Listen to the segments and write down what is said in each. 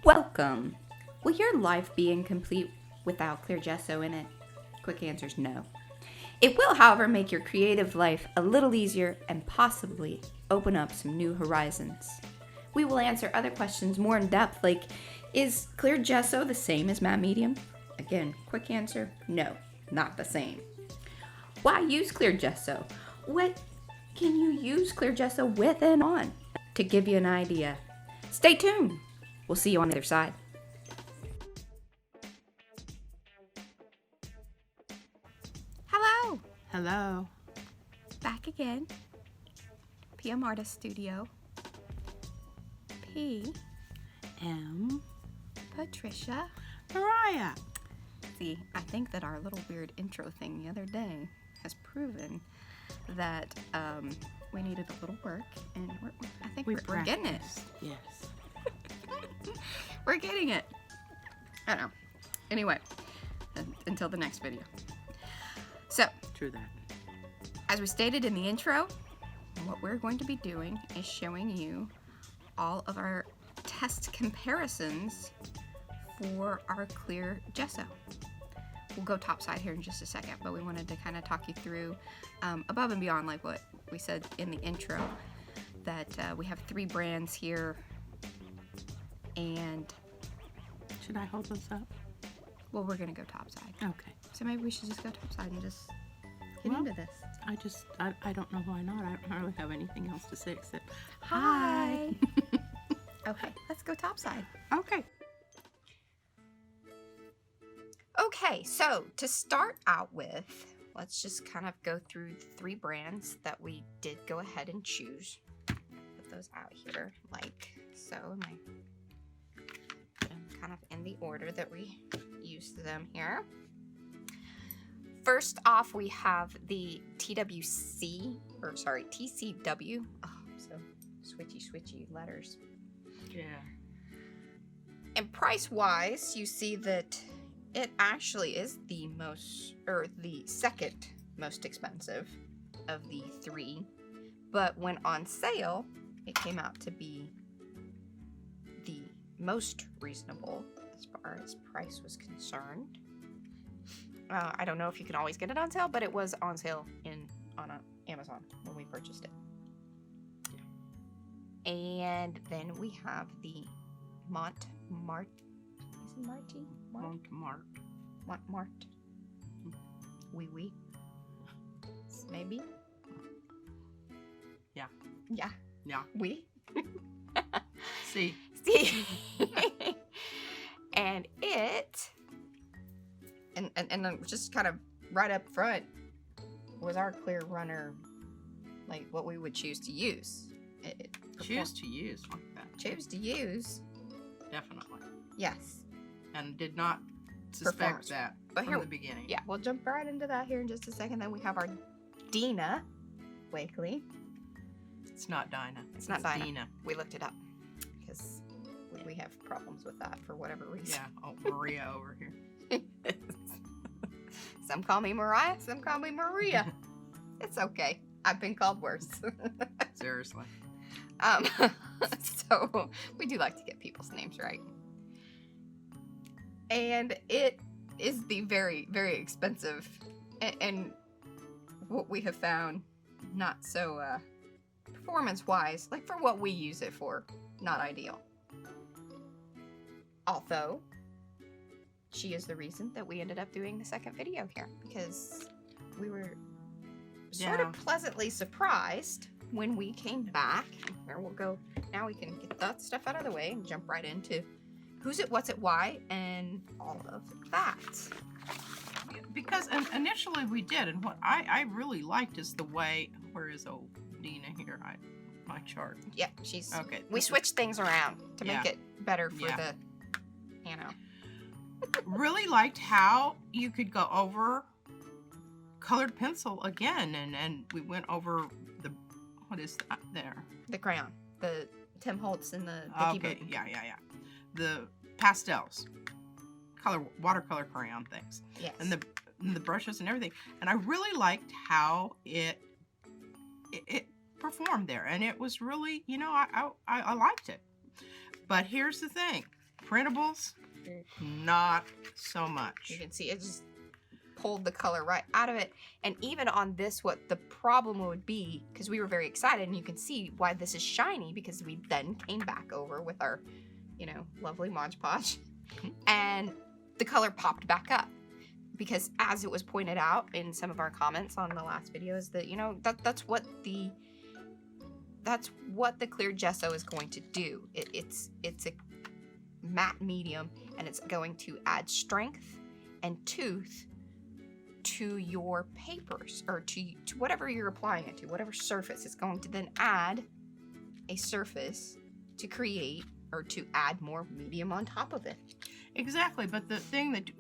Welcome! Will your life be incomplete without clear gesso in it? Quick answer is no. It will, however, make your creative life a little easier and possibly open up some new horizons. We will answer other questions more in depth, like, is clear gesso the same as matte medium? Again, quick answer, no, not the same. Why use clear gesso? What can you use clear gesso with and on? To give you an idea. Stay tuned. We'll see you on the other side. Hello. Hello. Back again. PM Artist Studio. P. M. Patricia. Mariah. See, I think that our little weird intro thing the other day has proven that we needed a little work, and I think we're getting it. Yes. We're getting it. I don't know. Anyway, until the next video. So, True that. as we stated in the intro, what we're going to be doing is showing you all of our test comparisons for our clear gesso. We'll go topside here in just a second, but we wanted to kind of talk you through above and beyond like what we said in the intro, that we have 3 brands here, and Should I hold those up? well, we're gonna go topside. Okay. So maybe we should just go topside and just get into this. I don't know why not. I don't really have anything else to say except Hi. Okay, let's go topside. Okay. Okay, so to start out with, let's just kind of go through 3 brands that we did go ahead and choose. Put those out here like so. Kind of in the order that we used them here. First off, we have the TCW. Oh, so switchy letters. Yeah. And price-wise, you see that it actually is the second most expensive of the 3. But when on sale, it came out to be the most reasonable as far as price was concerned. I don't know if you can always get it on sale, but it was on sale on Amazon when we purchased it. And then we have the Montmartre. Is it Marty? Montmartre. Montmartre. Oui. Maybe. Yeah. Yeah. Yeah. Oui. See. And it, and just kind of right up front was our clear runner, like what we would choose to use. Choose to use like that. Choose to use. Definitely. Yes. And did not suspect that but from the beginning. Yeah, we'll jump right into that here in just a second. Then we have our Dina Wakely. It's not Dinah. It's not Dinah. Dina. We looked it up because we have problems with that for whatever reason. Yeah. Oh, Maria over here. Some call me Mariah, some call me Maria. It's okay. I've been called worse. Seriously. So we do like to get people's names right. And it is the very, very expensive and what we have found not so performance-wise, like for what we use it for, not ideal. Although, she is the reason that we ended up doing the second video here, because we were sort of pleasantly surprised when we came back. Here we'll go. Now we can get that stuff out of the way and jump right into who's it, what's it, why, and all of that. Because initially we did, and what I really liked is the way, where is old Dina here? My chart. Yeah, she's okay. We switched things around to make it better for the, Really liked how you could go over colored pencil again, and we went over the, what is that there? The crayon, the Tim Holtz and the okay, yeah. The pastels, watercolor crayon things. Yes. And the brushes and everything. And I really liked how it performed there, and it was really, I liked it. But here's the thing, Printables, not so much. You can see it just pulled the color right out of it. And even on this, what the problem would be, because we were very excited, and you can see why this is shiny, because we then came back over with our, you know, lovely Mod Podge, and the color popped back up. Because as it was pointed out in some of our comments on the last video, is that, you know, that's what the clear gesso is going to do. It's a matte medium, and it's going to add strength and tooth to your papers, or to whatever you're applying it to, whatever surface. It's going to then add a surface to create, or to add more medium on top of it. Exactly, but the thing that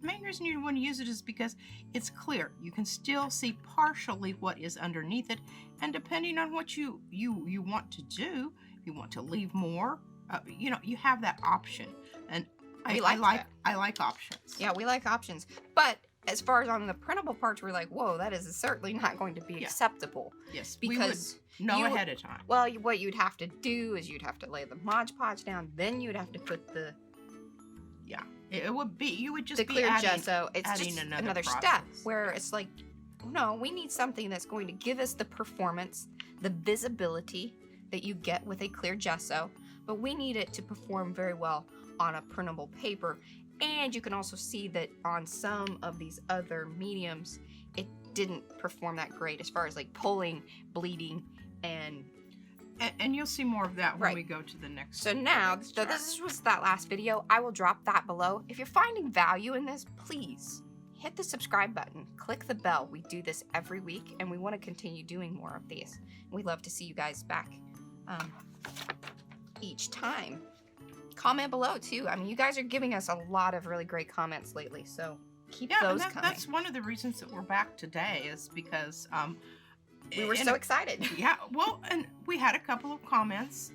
main reason you want to use it is because it's clear. You can still see partially what is underneath it, and depending on what you want to do, you want to leave more. You know, you have that option, and I like options. Yeah, we like options, but as far as on the printable parts, we're like, whoa, that is certainly not going to be acceptable. Yes, because we would know ahead of time. Well, what you'd have to do is you'd have to lay the Mod Podge down, then you'd have to put the it would be, you would just the be clear adding, gesso. It's just another step where it's like, no, we need something that's going to give us the performance, the visibility that you get with a clear gesso, but we need it to perform very well on a printable paper. And you can also see that on some of these other mediums, it didn't perform that great as far as like pulling, bleeding, and you'll see more of that when we go to the next. So now, so this was that last video. I will drop that below. If you're finding value in this, please hit the subscribe button, click the bell. We do this every week, and we want to continue doing more of these. We love to see you guys back each time. Comment below too. I mean, you guys are giving us a lot of really great comments lately, so keep those coming. That's one of the reasons that we're back today, is because we were so excited. Yeah, well, and we had a couple of comments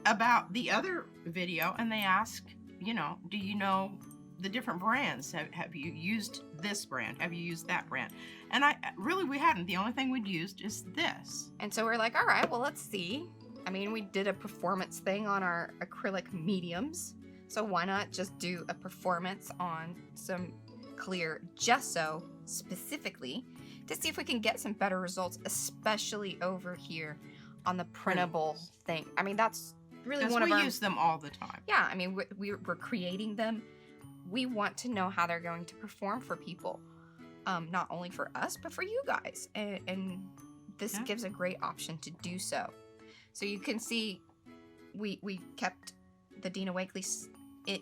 about the other video, and they asked, you know, do you know the different brands? Have you used this brand? Have you used that brand? And we hadn't. The only thing we'd used is this. And so we're like, all right, well, let's see. I mean, we did a performance thing on our acrylic mediums, so why not just do a performance on some clear gesso specifically to see if we can get some better results, especially over here on the printable thing. I mean, that's really one of our... we use them all the time. Yeah, I mean, we're creating them. We want to know how they're going to perform for people, not only for us, but for you guys. And this gives a great option to do so. So you can see we kept the Dina Wakely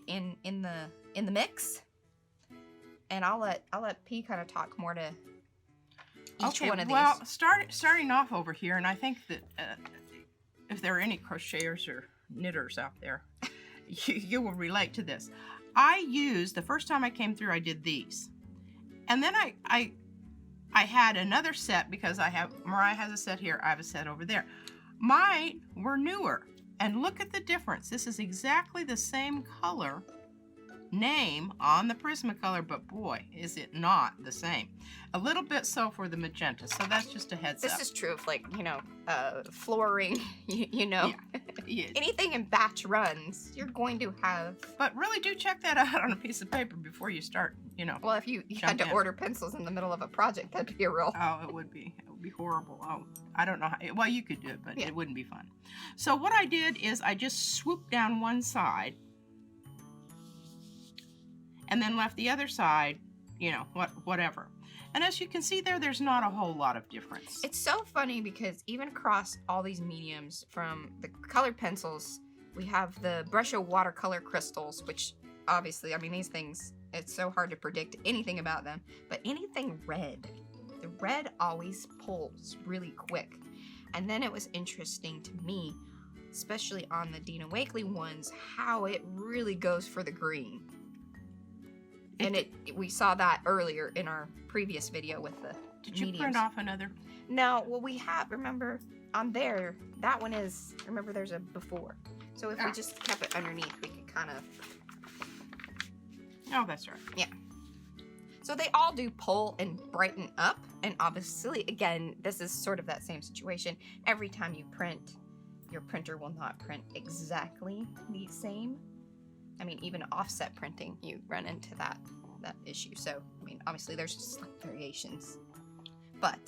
in the mix, and I'll let P kind of talk more to each one of these. Well, starting off over here, and I think that if there are any crocheters or knitters out there, you will relate to this. I used, the first time I came through, I did these, and then I had another set, because Mariah has a set here, I have a set over there. Mine were newer, and look at the difference. This is exactly the same color name on the Prismacolor, but boy, is it not the same. A little bit so for the magenta, so that's just a heads up. This is true of, like, you know, flooring, you know. Yeah. Anything in batch runs, you're going to have... But really do check that out on a piece of paper before you start, you know. Well, if you had to order pencils in the middle of a project, that'd be a real... Oh, it would be horrible. Oh, I don't know how... Well, you could do it, but it wouldn't be fun. So what I did is I just swooped down one side and then left the other side, you know, whatever. And as you can see there, there's not a whole lot of difference. It's so funny because even across all these mediums, from the colored pencils, we have the Brusho watercolor crystals, which obviously, I mean, these things, it's so hard to predict anything about them, but anything red, the red always pulls really quick. And then it was interesting to me, especially on the Dina Wakely ones, how it really goes for the green. And we saw that earlier in our previous video with the Did you mediums. print off another? No, well, we have, remember, on there, that one is, remember, there's a before. So if we just kept it underneath, we could kind of... Oh, that's right. Yeah. So they all do pull and brighten up. And obviously, again, this is sort of that same situation. Every time you print, your printer will not print exactly the same. I mean, even offset printing, you run into that issue. So, I mean, obviously there's slight variations, but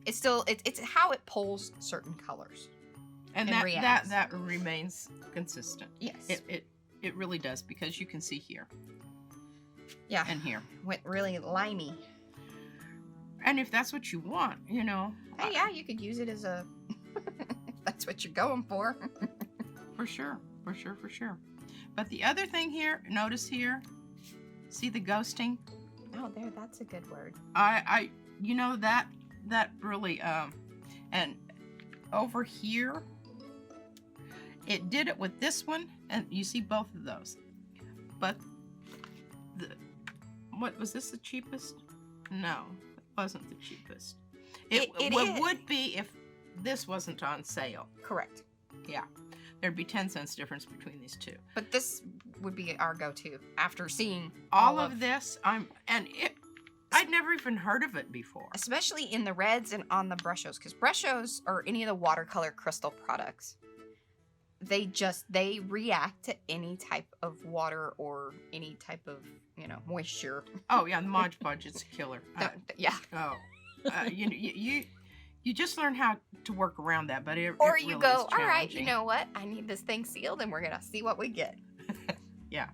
it's still, it's how it pulls certain colors. And that remains consistent. Yes. It really does, because you can see here. Yeah. And here. Went really limey. And if that's what you want, you know. Hey, yeah, you could use it as a, if that's what you're going for. For sure. For sure. For sure. But the other thing here, notice here, see the ghosting? Oh, there, that's a good word. You know, that really, and over here, it did it with this one, and you see both of those. But what was this, the cheapest? No, it wasn't the cheapest. It would be if this wasn't on sale. Correct. Yeah, there'd be 10 cents difference between these two. But this would be our go-to after seeing all of this. I'd never even heard of it before. Especially in the reds and on the brushes, because brushes or any of the watercolor crystal products, they react to any type of water or any type of, you know, moisture. Oh yeah, the Mod Podge, it's a killer. Yeah. You just learn how to work around that, but it or it you really go, is all right, challenging. you know what? I need this thing sealed, and we're gonna see what we get. Yeah.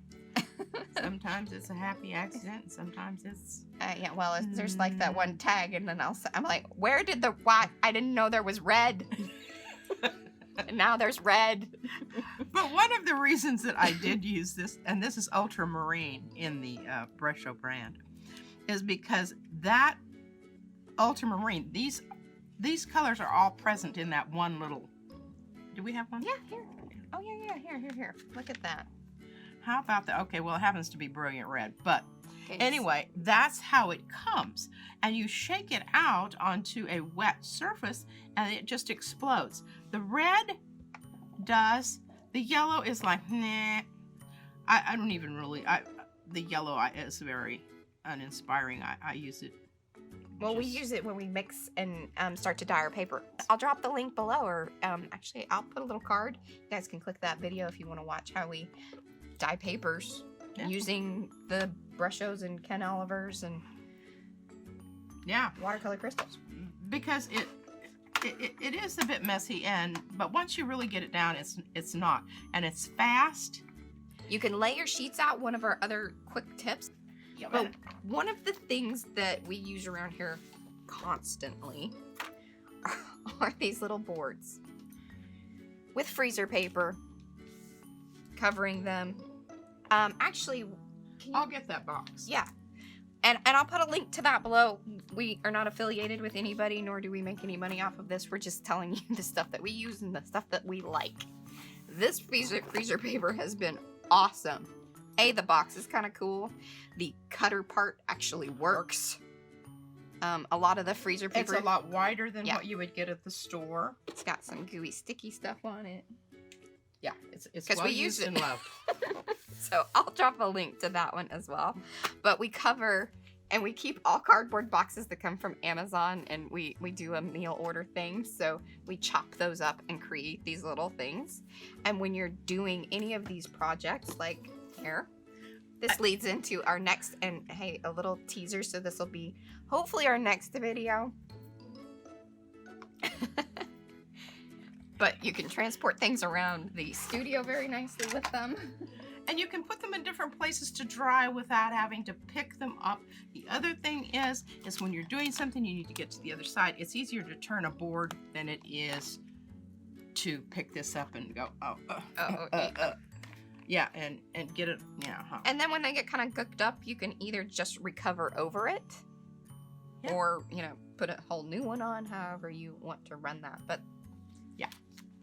Sometimes it's a happy accident, and sometimes it's. Yeah. Well, there's like that one tag, and then I'm like, where did why? I didn't know there was red. And now there's red. But one of the reasons that I did use this, and this is ultramarine in the Gesso brand, is because that ultramarine, these colors are all present in that one little. Do we have one? Yeah, here. Oh yeah, here. Look at that. How about that? Okay, well, it happens to be brilliant red, but Okay, anyway, that's how it comes. And you shake it out onto a wet surface, and it just explodes. The red does. The yellow is like, nah. I don't even really. The yellow is very uninspiring. I use it. Well, we use it when we mix and start to dye our paper. I'll drop the link below, or actually, I'll put a little card. You guys can click that video if you want to watch how we dye papers using the Brussos and Ken Olivers and watercolor crystals. Because it is a bit messy, but once you really get it down, it's not, and it's fast. You can lay your sheets out. One of our other quick tips. Yeah, but one of the things that we use around here constantly are these little boards with freezer paper covering them. Actually, I'll get that box. Yeah. And I'll put a link to that below. We are not affiliated with anybody, nor do we make any money off of this. We're just telling you the stuff that we use and the stuff that we like. This freezer paper has been awesome. The box is kind of cool. The cutter part actually works. A lot of the freezer paper... It's a lot wider than what you would get at the store. It's got some gooey, sticky stuff on it. Yeah, it's well used and loved. So I'll drop a link to that one as well. But we cover and we keep all cardboard boxes that come from Amazon, and we do a meal order thing. So we chop those up and create these little things. And when you're doing any of these projects, like here, this leads into our next, and hey, a little teaser. So this will be hopefully our next video. But you can transport things around the studio very nicely with them. And you can put them in different places to dry without having to pick them up. The other thing is when you're doing something, you need to get to the other side. It's easier to turn a board than it is to pick this up and go, yeah, and get it, And then when they get kind of cooked up, you can either just recover over it, or, put a whole new one on, however you want to run that. But yeah,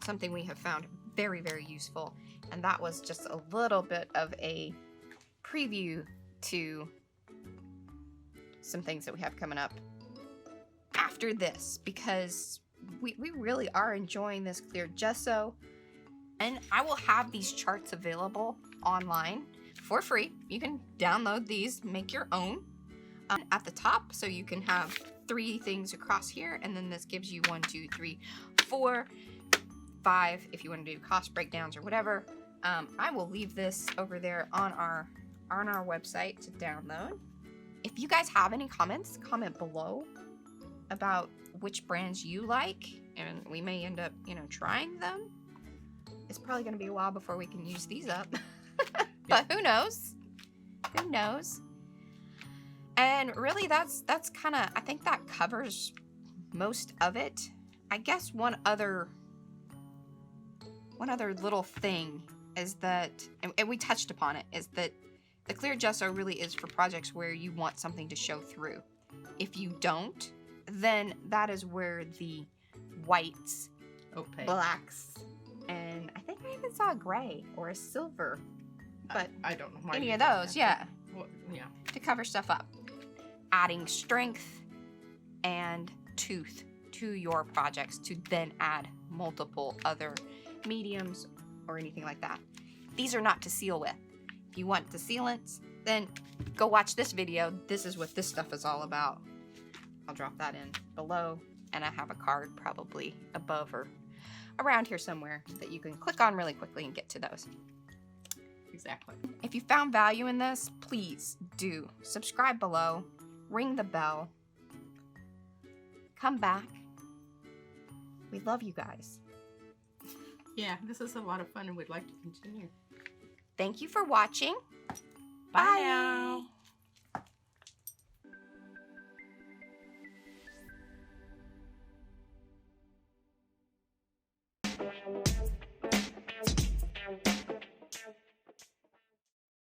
something we have found very, very useful. And that was just a little bit of a preview to some things that we have coming up after this, because we really are enjoying this clear gesso. And I will have these charts available online for free. You can download these, make your own at the top. So you can have 3 things across here. And then this gives you 1, 2, 3, 4 5 if you want to do cost breakdowns or whatever. I will leave this over there on our website to download. If you guys have any comments, comment below about which brands you like, and we may end up, you know, trying them. It's probably going to be a while before we can use these up. But who knows? Who knows? And really, that's kind of, I think that covers most of it. I guess one other little thing is that, and we touched upon it, is that the clear gesso really is for projects where you want something to show through. If you don't, then that is where the whites, Opaque. blacks, and I think I even saw a gray or a silver, but I don't know. any of those, yeah, Well, yeah. to cover stuff up. Adding strength and tooth to your projects to then add multiple other mediums or anything like that. These are not to seal with. If you want the sealants, then go watch this video. This is what this stuff is all about. I'll drop that in below, and I have a card probably above or around here somewhere that you can click on really quickly and get to those. Exactly. If you found value in this, please do subscribe below, ring the bell, come back. We love you guys. Yeah, this is a lot of fun and we'd like to continue. Thank you for watching. Bye now.